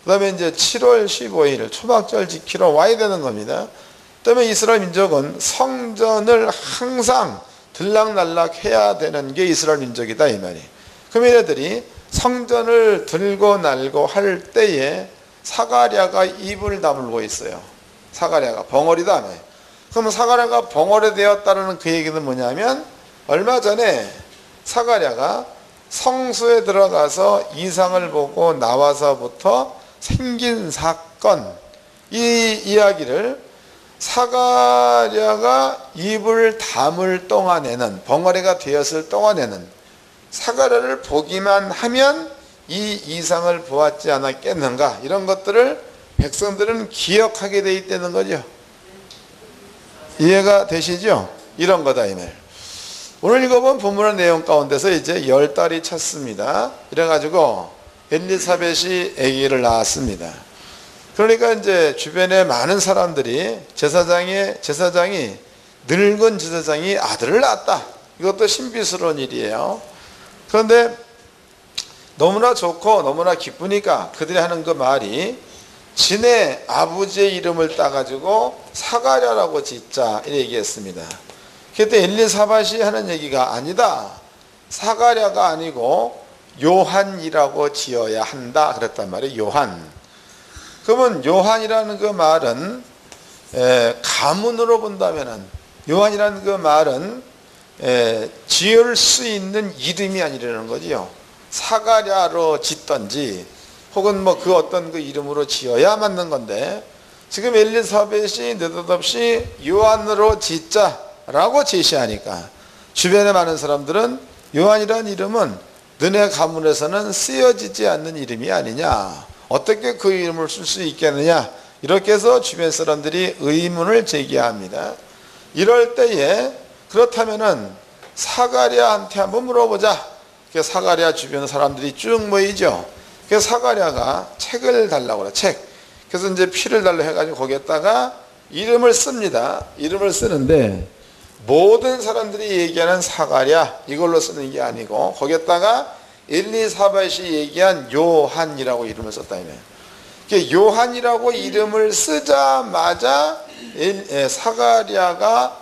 그 다음에 이제 7월 15일 초막절 지키러 와야 되는 겁니다. 그다음에 이스라엘 민족은 성전을 항상 들락날락 해야 되는 게 이스라엘 민족이다 이 말이에요. 그럼 얘네들이 성전을 들고 날고 할 때에 사가랴가 입을 다물고 있어요. 사가랴가 벙어리다. 그럼 사가랴가 벙어리 되었다는 그 얘기는 뭐냐면 얼마 전에 사가랴가 성소에 들어가서 이상을 보고 나와서부터 생긴 사건, 이 이야기를 사가랴가 입을 다물 동안에는, 벙어리가 되었을 동안에는 사가랴를 보기만 하면 이 이상을 보았지 않았겠는가, 이런 것들을 백성들은 기억하게 돼 있다는 거죠. 이해가 되시죠? 이런 거다 이 말. 오늘 읽어본 본문의 내용 가운데서 이제 10달이 찼습니다. 이래가지고 엘리사벳이 아기를 낳았습니다. 그러니까 이제 주변에 많은 사람들이 제사장이 늙은 제사장이 아들을 낳았다. 이것도 신비스러운 일이에요. 그런데 너무나 좋고 너무나 기쁘니까 그들이 하는 그 말이 지네 아버지의 이름을 따가지고 사가랴라고 짓자 이렇게 얘기했습니다. 그때 엘리사밧이 하는 얘기가 아니다. 사가랴가 아니고 요한이라고 지어야 한다 그랬단 말이에요. 요한. 그러면 요한이라는 그 말은 가문으로 본다면은 요한이라는 그 말은 지을 수 있는 이름이 아니라는 거지요. 사가랴로 짓던지 혹은 뭐 그 어떤 그 이름으로 지어야 맞는 건데 지금 엘리사벳이 느닷없이 요한으로 짓자라고 제시하니까 주변에 많은 사람들은 요한이라는 이름은 너네 가문에서는 쓰여지지 않는 이름이 아니냐, 어떻게 그 이름을 쓸 수 있겠느냐, 이렇게 해서 주변 사람들이 의문을 제기합니다. 이럴 때에 그렇다면은 사가랴한테 한번 물어보자. 사가랴 주변 사람들이 쭉 모이죠. 그래서 사가랴가 책을 달라고 그래. 책. 그래서 이제 피를 달라 해가지고 거기에다가 이름을 씁니다. 이름을 쓰는데 모든 사람들이 얘기하는 사가랴 이걸로 쓰는 게 아니고 거기에다가 엘리사벳이 얘기한 요한이라고 이름을 썼다며. 요한이라고 이름을 쓰자마자 사가랴가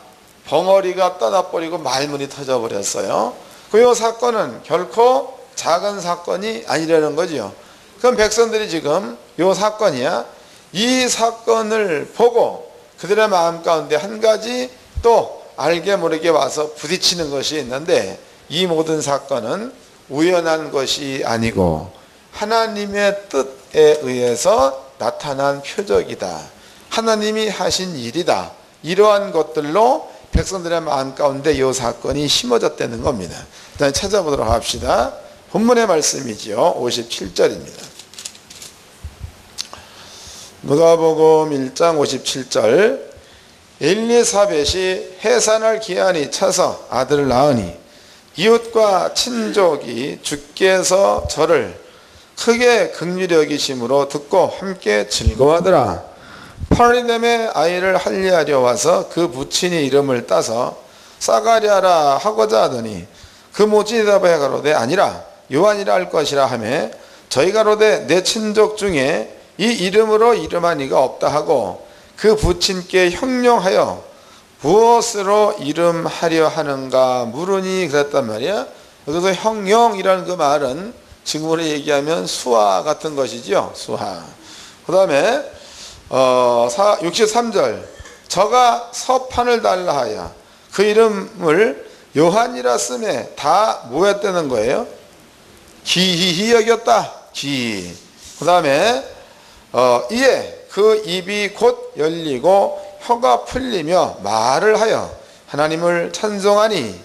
벙어리가 떠나버리고 말문이 터져버렸어요. 그 사건은 결코 작은 사건이 아니라는 거죠. 그럼 백성들이 지금 이 사건이야. 이 사건을 보고 그들의 마음 가운데 한 가지 또 알게 모르게 와서 부딪히는 것이 있는데 이 모든 사건은 우연한 것이 아니고 하나님의 뜻에 의해서 나타난 표적이다. 하나님이 하신 일이다. 이러한 것들로 백성들의 마음 가운데 이 사건이 심어졌다는 겁니다. 일단 찾아보도록 합시다. 본문의 말씀이지요. 57절입니다. 누가복음 1장 57절. 엘리사벳이 해산할 기한이 차서 아들을 낳으니 이웃과 친족이 주께서 저를 크게 긍휼히 여기심으로 듣고 함께 즐거워하더라. 8이 되매 아이를 할례하려 와서 그 부친이 이름을 따서 사가랴라 하고자 하더니 그 모친이 대답하여 가로되 아니라 요한이라 할 것이라 하매 저희가 가로되 내 친족 중에 이 이름으로 이름한 이가 없다 하고 그 부친께 형령하여 무엇으로 이름하려 하는가 물으니 그랬단 말이야. 여기서 형령이라는 그 말은 지금으로 얘기하면 수하 같은 것이죠. 수하. 그 다음에 63절 저가 서판을 달라 하여 그 이름을 요한이라 쓰매 다 뭐였다는 거예요? 기히 여겼다. 기히. 그 다음에 이에 그 입이 곧 열리고 혀가 풀리며 말을 하여 하나님을 찬송하니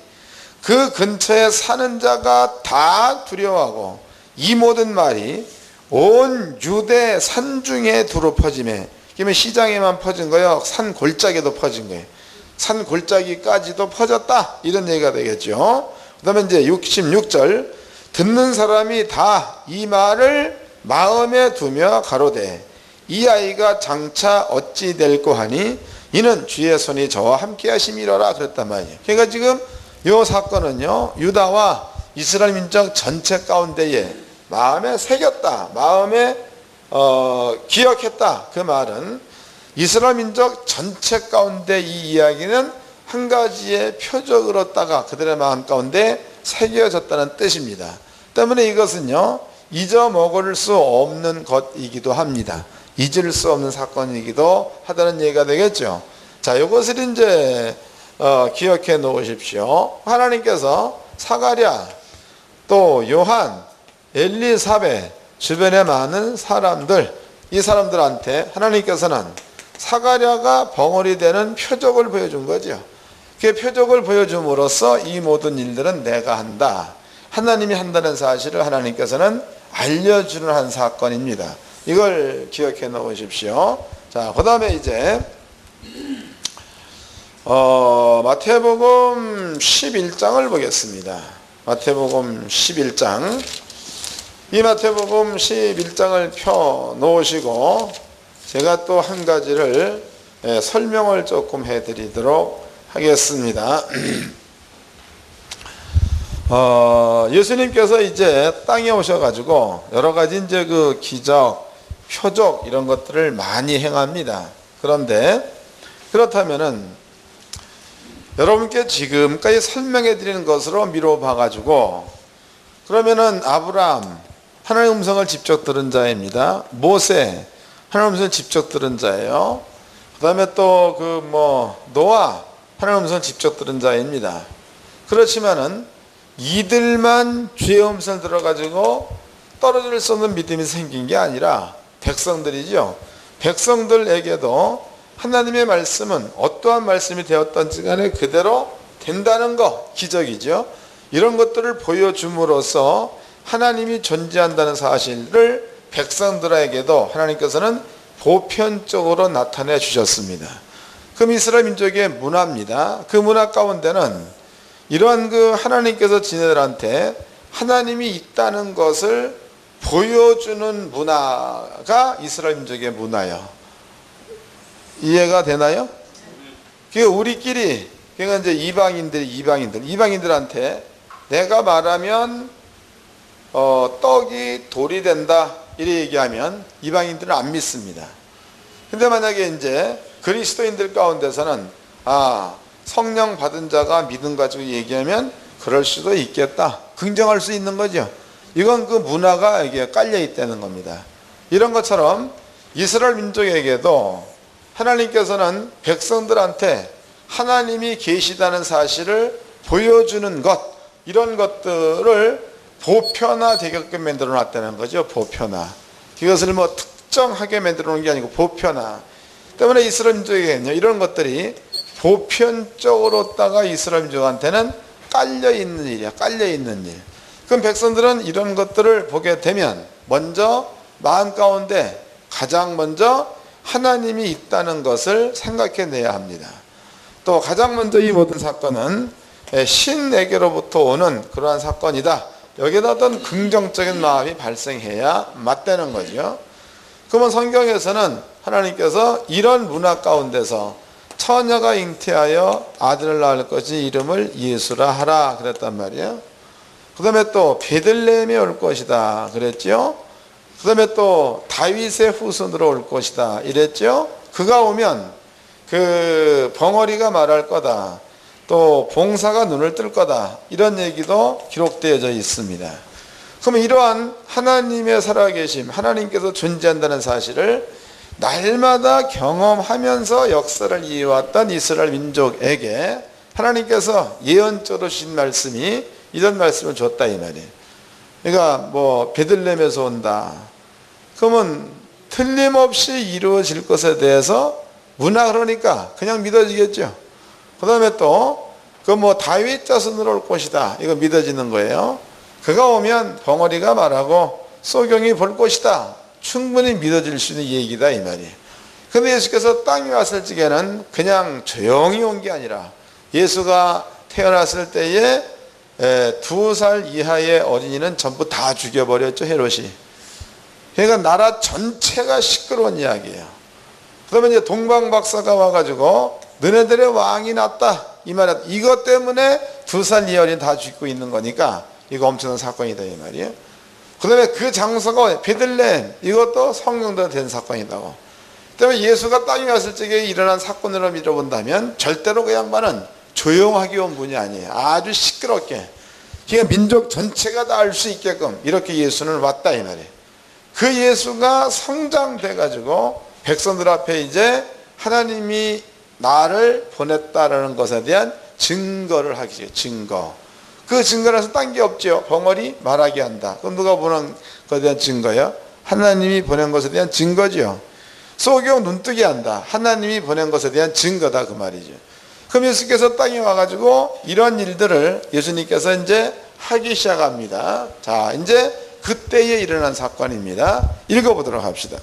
그 근처에 사는 자가 다 두려워하고 이 모든 말이 온 유대 산중에 두루 퍼지매. 그러면 시장에만 퍼진 거예요? 산 골짜기도 퍼진 거예요? 산 골짜기까지도 퍼졌다 이런 얘기가 되겠죠. 그 다음에 이제 66절 듣는 사람이 다 이 말을 마음에 두며 가로되 이 아이가 장차 어찌 될꼬 하니 이는 주의 손이 저와 함께 하심이로라 그랬단 말이에요. 그러니까 지금 이 사건은요 유다와 이스라엘 민족 전체 가운데에 마음에 새겼다, 마음에 기억했다. 그 말은 이스라엘 민족 전체 가운데 이 이야기는 한 가지의 표적으로다가 그들의 마음 가운데 새겨졌다는 뜻입니다. 때문에 이것은요 잊어먹을 수 없는 것이기도 합니다. 잊을 수 없는 사건이기도 하다는 얘기가 되겠죠. 자, 이것을 이제 기억해 놓으십시오. 하나님께서 사가랴, 또 요한, 엘리사벳, 주변에 많은 사람들, 이 사람들한테 하나님께서는 사가랴가 벙어리 되는 표적을 보여준 거죠. 그 표적을 보여줌으로써 이 모든 일들은 내가 한다, 하나님이 한다는 사실을 하나님께서는 알려주는 한 사건입니다. 이걸 기억해 놓으십시오. 자, 그 다음에 이제 마태복음 11장을 보겠습니다. 마태복음 11장. 이 마태복음 11장을 펴 놓으시고 제가 또 한 가지를 설명을 조금 해드리도록 하겠습니다. 예수님께서 이제 땅에 오셔가지고 여러 가지 이제 그 기적, 표적 이런 것들을 많이 행합니다. 그런데 그렇다면은 여러분께 지금까지 설명해 드리는 것으로 미뤄 봐가지고 그러면은 아브라함 하나님의 음성을 직접 들은 자입니다. 모세 하나님의 음성을 직접 들은 자예요. 그 다음에 또 노아 하나님의 음성을 직접 들은 자입니다. 그렇지만은 이들만 주의 음성을 들어가지고 떨어질 수 없는 믿음이 생긴 게 아니라 백성들이죠. 백성들에게도 하나님의 말씀은 어떠한 말씀이 되었던지 간에 그대로 된다는 거, 기적이죠. 이런 것들을 보여줌으로써 하나님이 존재한다는 사실을 백성들에게도 하나님께서는 보편적으로 나타내 주셨습니다. 그럼 이스라엘 민족의 문화입니다. 그 문화 가운데는 이러한 하나님께서 지네들한테 하나님이 있다는 것을 보여주는 문화가 이스라엘 민족의 문화예요. 이해가 되나요? 우리끼리, 그러니까 이제 이방인들한테 내가 말하면 떡이 돌이 된다 이렇게 얘기하면 이방인들은 안 믿습니다. 근데 만약에 이제 그리스도인들 가운데서는 성령 받은 자가 믿음 가지고 얘기하면 그럴 수도 있겠다, 긍정할 수 있는 거죠. 이건 그 문화가 여기에 깔려 있다는 겁니다. 이런 것처럼 이스라엘 민족에게도 하나님께서는 백성들한테 하나님이 계시다는 사실을 보여주는 것, 이런 것들을 보편화 되게끔 만들어 놨다는 거죠. 보편화. 이것을 특정하게 만들어 놓은 게 아니고 보편화. 때문에 이스라엘 민족에게는요, 이런 것들이 보편적으로다가 이스라엘 민족한테는 깔려 있는 일이야. 깔려 있는 일. 그럼 백성들은 이런 것들을 보게 되면 먼저 마음 가운데 가장 먼저 하나님이 있다는 것을 생각해내야 합니다. 또 가장 먼저 이 모든 사건은 신에게로부터 오는 그러한 사건이다. 여기에다 어떤 긍정적인 마음이 발생해야 맞다는 거죠. 그러면 성경에서는 하나님께서 이런 문화 가운데서 처녀가 잉태하여 아들을 낳을 것이 이름을 예수라 하라 그랬단 말이에요. 그 다음에 또 베들레헴에 올 것이다 그랬죠. 그 다음에 또 다윗의 후손으로 올 것이다 이랬죠. 그가 오면 그 벙어리가 말할 거다, 또 봉사가 눈을 뜰 거다, 이런 얘기도 기록되어져 있습니다. 그러면 이러한 하나님의 살아계심, 하나님께서 존재한다는 사실을 날마다 경험하면서 역사를 이어왔던 이스라엘 민족에게 하나님께서 예언적으로 주신 말씀이 이런 말씀을 줬다 이 말이에요. 그러니까 베들레헴에서 온다. 그러면 틀림없이 이루어질 것에 대해서 문화, 그러니까 그냥 믿어지겠죠. 그 다음에 또 다윗 자손으로 올 것이다, 이거 믿어지는 거예요. 그가 오면 벙어리가 말하고 소경이 볼 것이다, 충분히 믿어질 수 있는 얘기다 이 말이에요. 그런데 예수께서 땅에 왔을 적에는 그냥 조용히 온 게 아니라 예수가 태어났을 때에 2살 이하의 어린이는 전부 다 죽여버렸죠, 헤롯이. 그러니까 나라 전체가 시끄러운 이야기예요. 그러면 이제 동방박사가 와가지고 너네들의 왕이 났다 이 말이야. 이것 때문에 2살 이하 어린이 다 죽고 있는 거니까 이거 엄청난 사건이다 이 말이에요. 그 다음에 그 장소가 베들레헴, 이것도 성령대로 된 사건이다고. 때문에 예수가 땅에 왔을 적에 일어난 사건으로 믿어본다면 절대로 그 양반은 조용하게 온 분이 아니에요. 아주 시끄럽게, 그러니까 민족 전체가 다 알 수 있게끔 이렇게 예수는 왔다 이 말이에요. 그 예수가 성장돼 가지고 백성들 앞에 이제 하나님이 나를 보냈다라는 것에 대한 증거를 하기죠. 증거. 그 증거라서 딴 게 없죠. 벙어리 말하게 한다. 그럼 누가 보낸 것에 대한 증거예요? 하나님이 보낸 것에 대한 증거죠. 소경 눈뜨게 한다. 하나님이 보낸 것에 대한 증거다 그 말이죠. 그럼 예수께서 땅에 와가지고 이런 일들을 예수님께서 이제 하기 시작합니다. 자, 이제 그때에 일어난 사건입니다. 읽어보도록 합시다.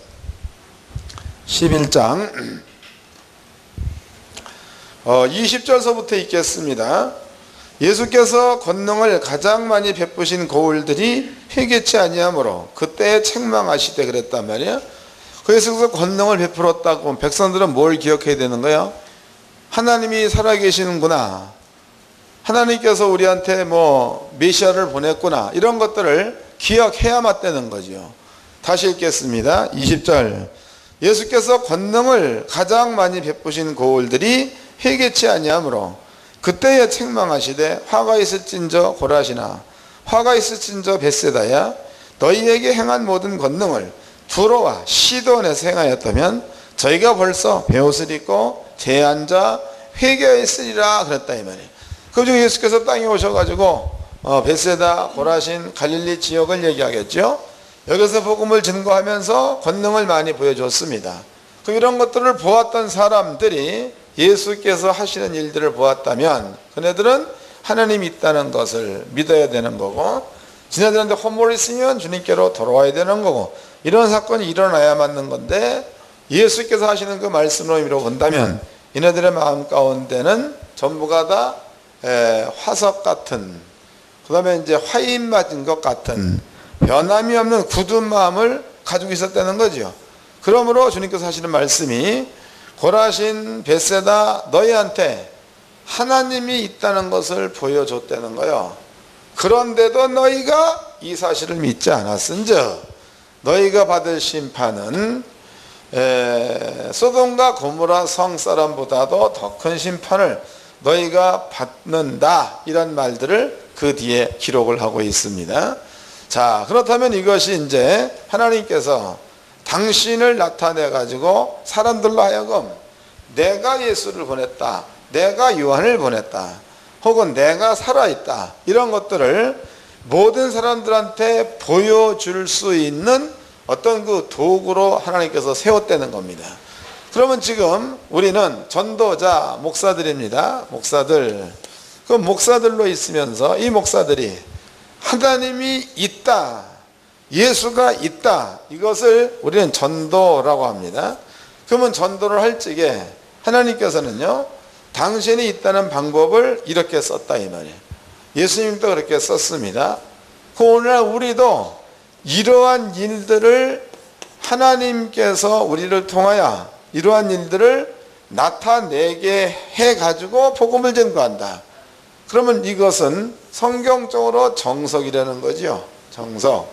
11장 20절서부터 읽겠습니다. 예수께서 권능을 가장 많이 베푸신 고을들이 회개치 아니하므로 그때에 책망하시되 그랬단 말이에요. 그래서 권능을 베풀었다고 백성들은 뭘 기억해야 되는 거예요? 하나님이 살아계시는구나, 하나님께서 우리한테 메시아를 보냈구나, 이런 것들을 기억해야 맞다는 거죠. 다시 읽겠습니다. 20절. 예수께서 권능을 가장 많이 베푸신 고을들이 회개치 아니하므로 그때에 책망하시되 화가 있을진저 고라시나 화가 있을진저 벳세다야 너희에게 행한 모든 권능을 두로와 시돈에서 행하였다면 저희가 벌써 베옷을 입고 제앉아 회개했으리라 그랬다 이 말이에요. 그중 예수께서 땅에 오셔가지고 벳세다 고라신 갈릴리 지역을 얘기하겠죠. 여기서 복음을 증거하면서 권능을 많이 보여줬습니다. 그럼 이런 것들을 보았던 사람들이 예수께서 하시는 일들을 보았다면 그네들은 하나님이 있다는 것을 믿어야 되는 거고, 지네들한테 허물이 있으면 주님께로 돌아와야 되는 거고, 이런 사건이 일어나야 맞는 건데, 예수께서 하시는 그 말씀으로 의미로 본다면 이네들의 마음 가운데는 전부가 다 화석 같은, 그 다음에 이제 화인 맞은 것 같은 변함이 없는 굳은 마음을 가지고 있었다는 거죠. 그러므로 주님께서 하시는 말씀이 고라신 벳세다 너희한테 하나님이 있다는 것을 보여줬다는 거예요. 그런데도 너희가 이 사실을 믿지 않았은즉 너희가 받을 심판은 소돔과 고모라 성 사람보다도 더 큰 심판을 너희가 받는다, 이런 말들을 그 뒤에 기록을 하고 있습니다. 자, 그렇다면 이것이 이제 하나님께서 당신을 나타내 가지고 사람들로 하여금 내가 예수를 보냈다, 내가 요한을 보냈다, 혹은 내가 살아있다, 이런 것들을 모든 사람들한테 보여줄 수 있는 어떤 그 도구로 하나님께서 세웠다는 겁니다. 그러면 지금 우리는 전도자 목사들입니다. 목사들. 그 목사들로 있으면서 이 목사들이 하나님이 있다, 예수가 있다, 이것을 우리는 전도라고 합니다. 그러면 전도를 할 적에 하나님께서는요, 당신이 있다는 방법을 이렇게 썼다 이 말이에요. 예수님도 그렇게 썼습니다. 그 오늘날 우리도 이러한 일들을 하나님께서 우리를 통하여 이러한 일들을 나타내게 해가지고 복음을 전도한다. 그러면 이것은 성경적으로 정석이라는 거죠. 정석.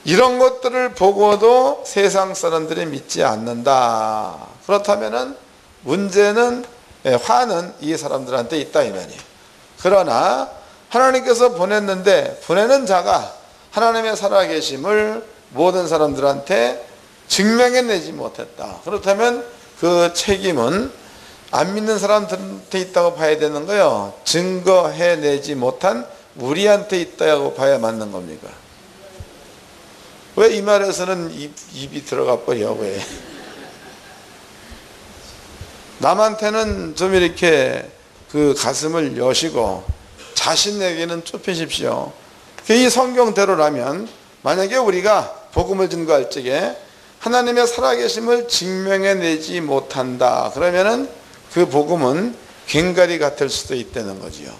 이런 것들을 보고도 세상 사람들이 믿지 않는다. 그렇다면은 문제는, 화는 이 사람들한테 있다 이 말이에요. 그러나 하나님께서 보냈는데 보내는 자가 하나님의 살아계심을 모든 사람들한테 증명해내지 못했다. 그렇다면 그 책임은 안 믿는 사람들한테 있다고 봐야 되는 거예요. 증거해내지 못한 우리한테 있다고 봐야 맞는 겁니까? 왜 이 말에서는 입이 들어가 버려? 왜? 남한테는 좀 이렇게 그 가슴을 여시고 자신에게는 좁히십시오. 이 성경대로라면 만약에 우리가 복음을 증거할 적에 하나님의 살아계심을 증명해내지 못한다, 그러면은 그 복음은 괭가리 같을 수도 있다는 거지요.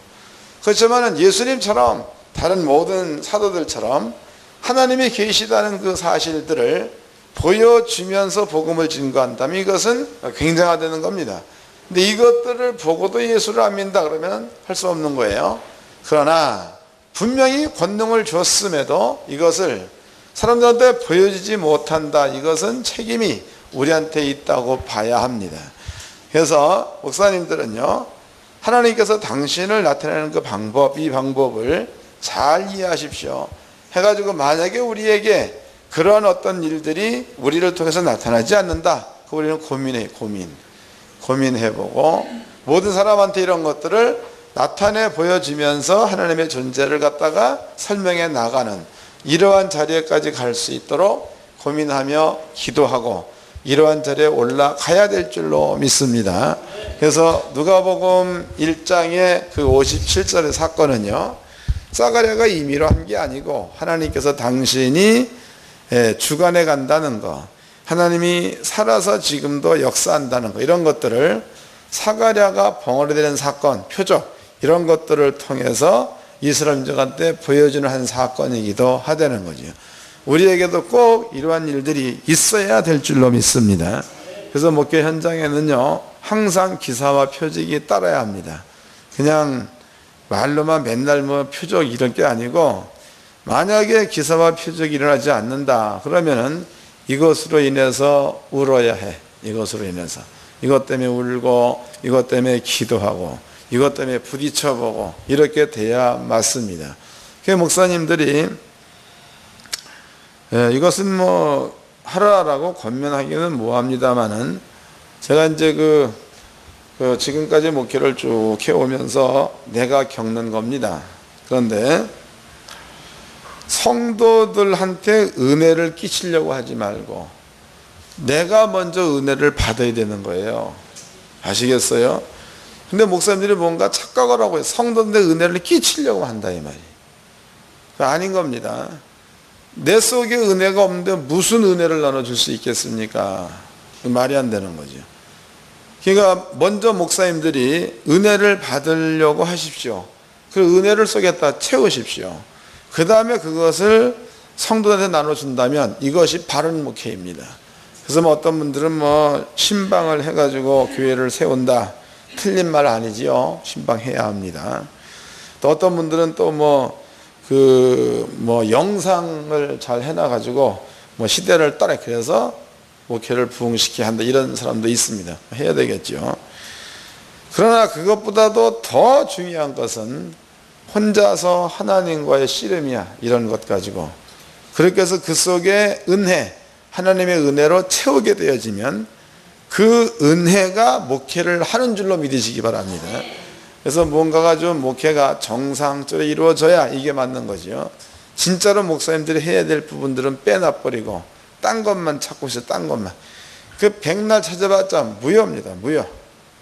그렇지만 예수님처럼 다른 모든 사도들처럼 하나님이 계시다는 그 사실들을 보여주면서 복음을 증거한다면 이것은 굉장하다는 겁니다. 근데 이것들을 보고도 예수를 안 믿는다 그러면 할 수 없는 거예요. 그러나 분명히 권능을 줬음에도 이것을 사람들한테 보여주지 못한다, 이것은 책임이 우리한테 있다고 봐야 합니다. 그래서 목사님들은요, 하나님께서 당신을 나타내는 그 방법, 이 방법을 잘 이해하십시오. 해가지고 만약에 우리에게 그런 어떤 일들이 우리를 통해서 나타나지 않는다, 그 우리는 고민해보고 모든 사람한테 이런 것들을 나타내 보여주면서 하나님의 존재를 갖다가 설명해 나가는 이러한 자리에까지 갈 수 있도록 고민하며 기도하고 이러한 자리에 올라가야 될 줄로 믿습니다. 그래서 누가복음 1장의 그 57절의 사건은요, 사가랴가 임의로 한 게 아니고 하나님께서 당신이 주관해 간다는 것, 하나님이 살아서 지금도 역사한다는 것, 이런 것들을 사가랴가 벙어리 되는 사건, 표적, 이런 것들을 통해서 이스라엘 민족한테 보여주는 한 사건이기도 하다는 거죠. 우리에게도 꼭 이러한 일들이 있어야 될 줄로 믿습니다. 그래서 목회 현장에는요, 항상 기사와 표적이 따라야 합니다. 그냥 말로만 맨날 뭐 표적 이런 게 아니고 만약에 기사와 표적이 일어나지 않는다 그러면은 이것으로 인해서 울어야 해. 이것으로 인해서 이것 때문에 울고 이것 때문에 기도하고 이것 때문에 부딪혀보고 이렇게 돼야 맞습니다. 그 목사님들이 이것은 뭐 하라라고 권면하기는 뭐합니다만은 제가 이제 지금까지 목회를 쭉 해오면서 내가 겪는 겁니다. 그런데 성도들한테 은혜를 끼치려고 하지 말고 내가 먼저 은혜를 받아야 되는 거예요. 아시겠어요? 근데 목사님들이 뭔가 착각을 하고 성도들한테 은혜를 끼치려고 한다 이 말이에요. 아닌 겁니다. 내 속에 은혜가 없는데 무슨 은혜를 나눠줄 수 있겠습니까? 말이 안 되는 거죠. 그러니까 먼저 목사님들이 은혜를 받으려고 하십시오. 그 은혜를 속에다 채우십시오. 그 다음에 그것을 성도들한테 나눠준다면 이것이 바른 목회입니다. 그래서 뭐 어떤 분들은 뭐 신방을 해가지고 교회를 세운다. 틀린 말 아니지요. 신방해야 합니다. 또 어떤 분들은 또 영상을 잘 해놔가지고 시대를 따라 그래서 목회를 부흥시켜야 한다. 이런 사람도 있습니다. 해야 되겠죠. 그러나 그것보다도 더 중요한 것은 혼자서 하나님과의 씨름이야. 이런 것 가지고. 그렇게 해서 그 속에 은혜, 하나님의 은혜로 채우게 되어지면 그 은혜가 목회를 하는 줄로 믿으시기 바랍니다. 그래서 뭔가가 좀 목회가 정상적으로 이루어져야 이게 맞는 거죠. 진짜로 목사님들이 해야 될 부분들은 빼놔버리고 딴 것만 찾고 있어요. 딴 것만. 그 백날 찾아봤자 무효입니다. 무효.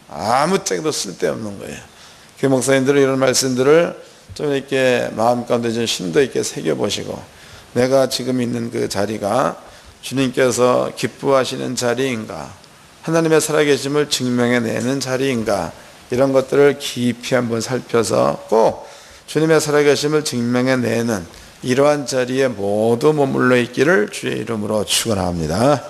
아무 짝에도 쓸데없는 거예요. 그 목사님들은 이런 말씀들을 좀 이렇게 마음 가운데 좀 심도 있게 새겨보시고 내가 지금 있는 그 자리가 주님께서 기뻐하시는 자리인가, 하나님의 살아계심을 증명해내는 자리인가, 이런 것들을 깊이 한번 살펴서 꼭 주님의 살아계심을 증명해내는 이러한 자리에 모두 머물러 있기를 주의 이름으로 축원합니다.